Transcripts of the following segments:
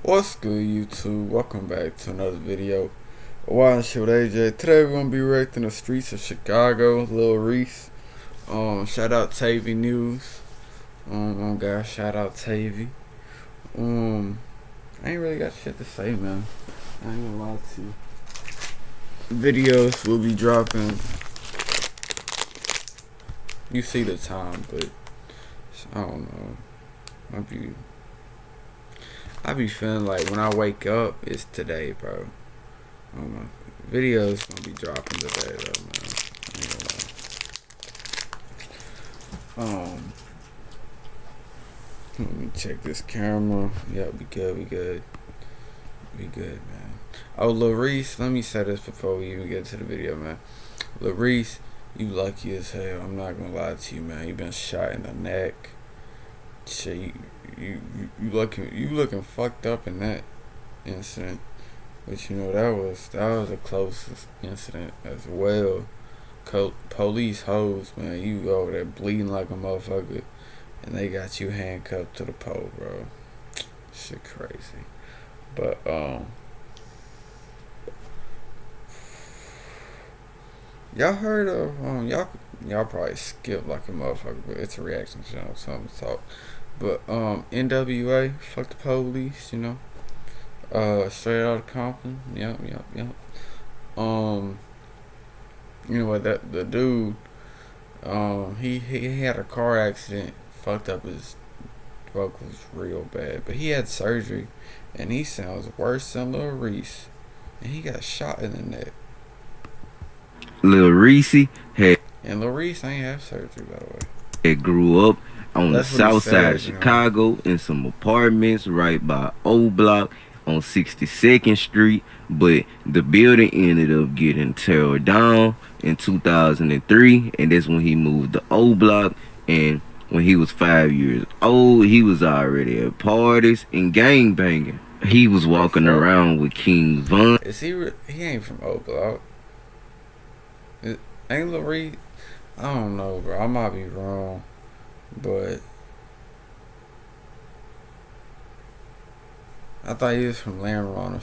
What's good, YouTube? Welcome back to another video. Why shit with AJ. Today we're gonna be reacting the streets of Chicago, Lil Reese. Shout out Tavy News. Guys, shout out Tavy. I ain't really got shit to say, man. I ain't gonna lie to you. Videos will be dropping. You see the time, but I don't know. I be feeling like when I wake up, it's today, bro. Videos gonna be dropping today, though, man. I ain't gonna lie. Let me check this camera. Yeah, we good, man. Oh, Lil Reese, let me say this before we even get to the video, man. Lil Reese, you lucky as hell. I'm not gonna lie to you, man. You been shot in the neck. Shit, you looking fucked up in that incident, but you know that was the closest incident as well. Police hoes, man, you over there bleeding like a motherfucker, and they got you handcuffed to the pole, bro. Shit crazy. But y'all heard of y'all probably skipped like a motherfucker, but it's a reaction channel, something to talk. But NWA, fuck the police, you know. Straight out of Compton, yep. You know what? The dude, he had a car accident, fucked up his vocals real bad, but he had surgery, and he sounds worse than Lil Reese, and he got shot in the neck. Lil Reese had Lil Reese ain't have surgery, by the way. It grew up on the south side of Chicago in some apartments right by O Block on 62nd Street, but the building ended up getting torn down in 2003, and that's when he moved to O Block. And when he was 5 years old, he was already at parties and gangbanging. He was walking around with King Von. Is he ain't from O Block. Ain't Lil Reese? I don't know, bro. I might be wrong, but I thought he was from Lamron or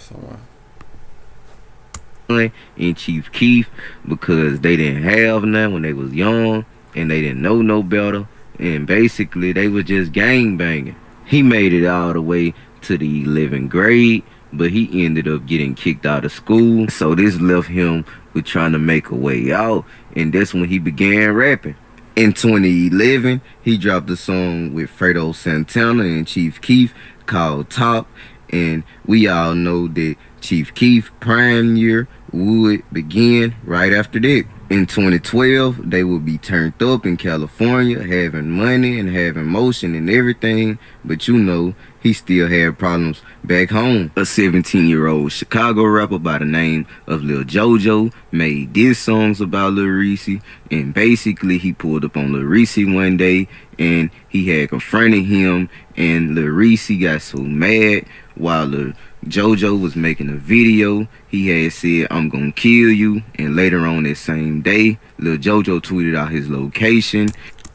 somewhere. And Chief Keef, because they didn't have none when they was young, and they didn't know no better, and basically they was just gang banging. He made it all the way to the 11th grade, but he ended up getting kicked out of school, so this left him with trying to make a way out, and that's when he began rapping. In 2011, he dropped a song with Fredo Santana and Chief Keef called Top, and we all know that Chief Keef prime year would begin right after that. In 2012, they would be turned up in California, having money and having motion and everything, but you know, he still had problems back home. A 17-year-old Chicago rapper by the name of Lil Jojo made diss songs about Lil Reese, and basically he pulled up on Lil Reese one day, and he had confronted him, and Lil Reese got so mad while Lil Jojo was making a video. He had said, "I'm gonna kill you," and later on that same day, Lil Jojo tweeted out his location.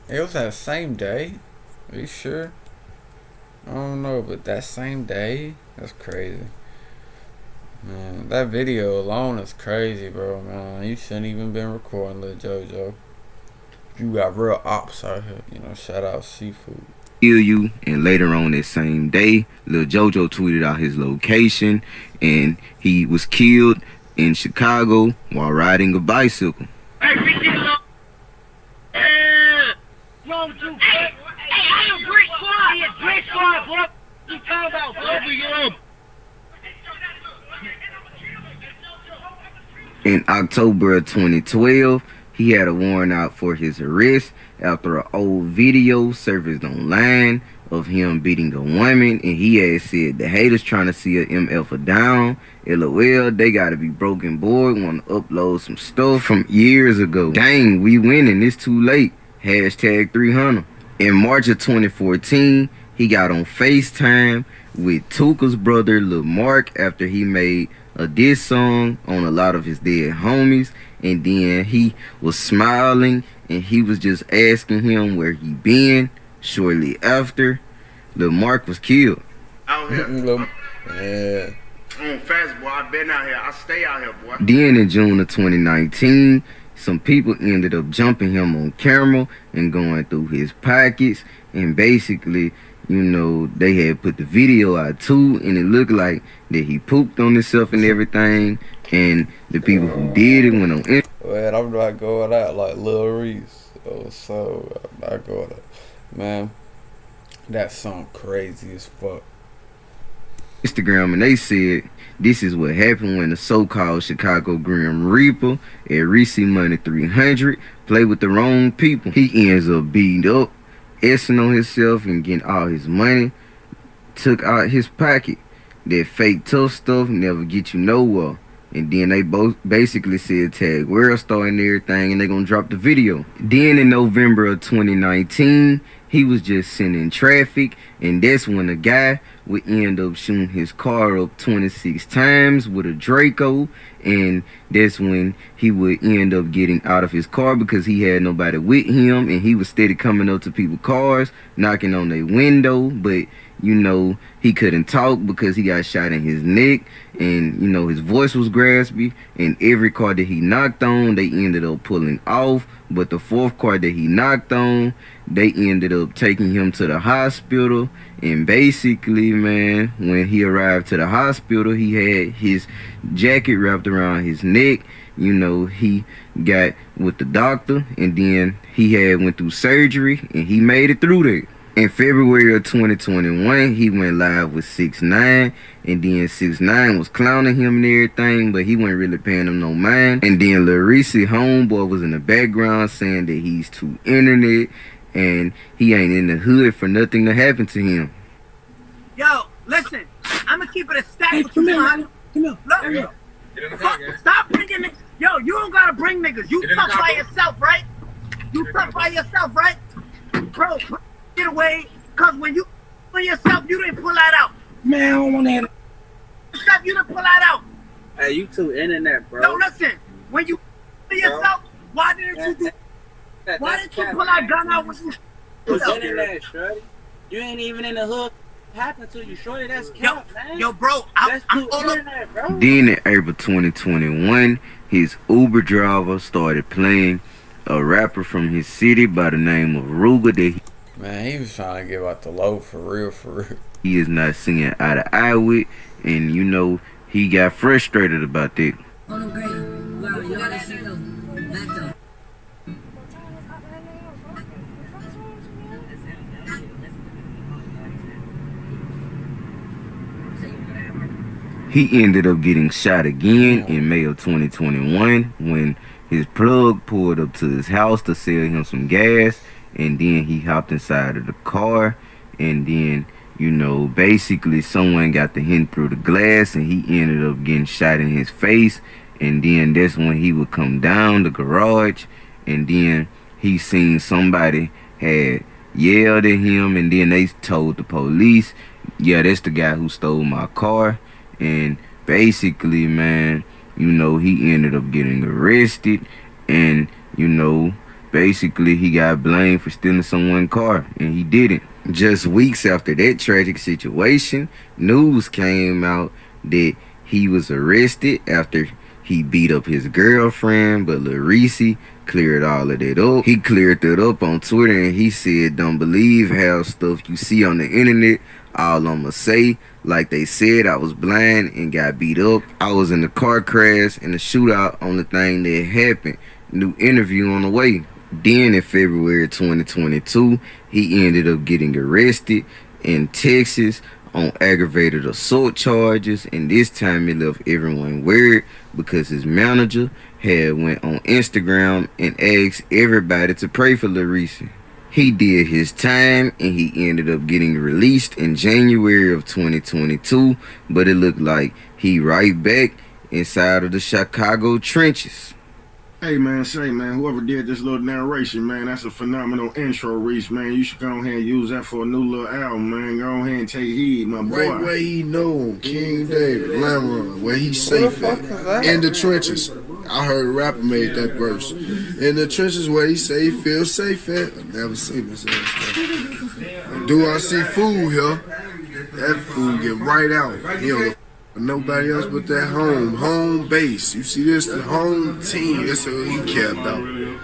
It was that same day? Are you sure? I don't know, but that same day? That's crazy. Man, that video alone is crazy, bro, man. You shouldn't even been recording Lil Jojo. You got real ops out here, you know, shout out Seafood. Kill you, and later on that same day, Lil Jojo tweeted out his location, and he was killed in Chicago while riding a bicycle. In October of 2012, he had a warrant out for his arrest after an old video surfaced online of him beating a woman, and he had said the haters trying to see a MF down. LOL, they gotta be broken, boy. Want to upload some stuff from years ago. Dang, we winning. It's too late. Hashtag 300. In March of 2014, he got on FaceTime with Tuka's brother Lil Mark after he made a diss song on a lot of his dead homies, and then he was smiling and he was just asking him where he been. Shortly after, Lil Mark was killed. I out here. Yeah. On fast, boy. I been out here. I stay out here, boy. Then in June of 2019, some people ended up jumping him on camera and going through his pockets, and basically, you know, they had put the video out too, and it looked like that he pooped on himself and everything. And the people who did it went on Man, I'm not going out like Lil Reese. Oh, so I'm not going out. Man, that song crazy as fuck. Instagram, and they said this is what happened when the so-called Chicago Grim Reaper at Reese Money 300 played with the wrong people. He ends up beating up, essing on himself and getting all his money took out his pocket. That fake tough stuff never get you nowhere. And then they both basically said tag Worldstar and everything, and they gonna drop the video. Then in November of 2019, he was just sitting in traffic, and that's when a guy would end up shooting his car up 26 times with a Draco, and that's when he would end up getting out of his car because he had nobody with him, and he was steady coming up to people's cars, knocking on their window, but you know, he couldn't talk because he got shot in his neck, and you know, his voice was graspy, and every car that he knocked on, they ended up pulling off. But the fourth car that he knocked on, they ended up taking him to the hospital. And basically, man, when he arrived to the hospital, he had his jacket wrapped around his neck. You know, he got with the doctor, and then he had went through surgery, and he made it through there. In February of 2021, he went live with 6ix9ine, and then 6ix9ine was clowning him and everything, but he wasn't really paying him no mind. And then Lil Reese homeboy was in the background saying that he's too internet and he ain't in the hood for nothing to happen to him. Yo, listen, I'ma keep it a stack with you, man. Come here. Look, stop bringing niggas. Yo, you don't gotta bring niggas. You tough by yourself, right? You tough by yourself, right? Bro, get away, cause when you for yourself, you didn't pull that out. Man, I don't want that. Stuff, you didn't pull that out. Hey, you too internet, bro. No, listen, when you for yourself, why didn't you do? Why didn't you pull that gun out when you? What's internet, shorty? You ain't even in the hood. Happened to you, shorty? That's cap, man. Yo, bro, I'm internet, bro. Then in April 2021, his Uber driver started playing a rapper from his city by the name of Ruger that Man, he was trying to give out the low for real, for real. he is not seeing eye to eye with, and you know, he got frustrated about that. Wow, you gotta see those back up. He ended up getting shot again in May of 2021 when his plug pulled up to his house to sell him some gas, and then he hopped inside of the car, and then, you know, basically someone got the hit through the glass, and he ended up getting shot in his face. And then that's when he would come down the garage, and then he seen somebody had yelled at him, and then they told the police, yeah, that's the guy who stole my car. And basically, man, you know, he ended up getting arrested, and you know, basically he got blamed for stealing someone's car, and he didn't. Just weeks after that tragic situation, news came out that he was arrested after he beat up his girlfriend, but Lil Reese cleared all of that up. He cleared that up on Twitter, and he said, don't believe how stuff you see on the internet. All I'ma say, like they said, I was blind and got beat up. I was in the car crash and the shootout on the thing that happened. New interview on the way. Then in February 2022, he ended up getting arrested in Texas on aggravated assault charges, and this time it left everyone worried because his manager had went on Instagram and asked everybody to pray for Lil Reese. He did his time, and he ended up getting released in January of 2022, but it looked like he right back inside of the Chicago trenches. Hey man, say man, whoever did this little narration, man, that's a phenomenal intro, Reese, man. You should go ahead and use that for a new little album, man. Go ahead and take heed, my boy. Right where he know King David, Lamb where he's safe at. In the trenches. I heard a rapper made that verse. In the trenches where he say he feels safe at. I've never seen this ass. Do I see food here? That food. fool get right out. He don't give a nobody else but that home base. You see this, the home team. That's what he cared about.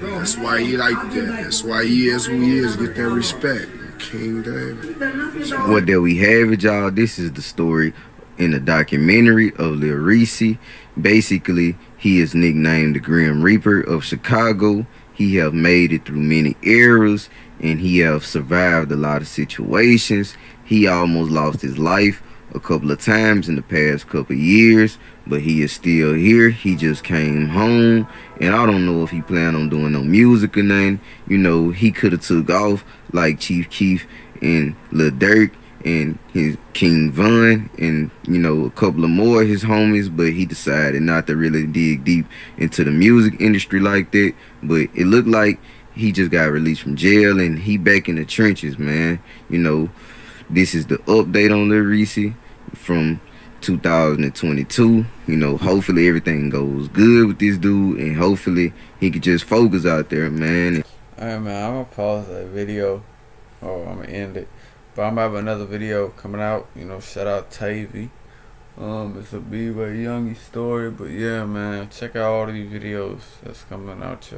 That's why he like that. That's why he is who he is. Get that respect, King David. What that we have it, y'all. This is the story in the documentary of Lil Reese. Basically, he is nicknamed the Grim Reaper of Chicago. He have made it through many eras, and he have survived a lot of situations. He almost lost his life a couple of times in the past couple of years, but he is still here. He just came home, and I don't know if he planned on doing no music or nothing. You know, he could have took off like Chief Keef and Lil Durk and his King Von and, you know, a couple of more of his homies, but he decided not to really dig deep into the music industry like that. But it looked like he just got released from jail and he back in the trenches, man. You know, this is the update on Lil Reese from 2022. You know, hopefully everything goes good with this dude, and hopefully he could just focus out there, man. Alright, man, I'm gonna pause that video. Oh, I'm gonna end it. But I'm gonna have another video coming out. You know, shout out Tavy. It's a B-Way Youngie story. But yeah, man, check out all these videos that's coming out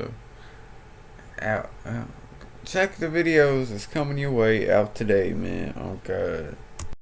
check the videos that's coming your way out today, man. Oh God.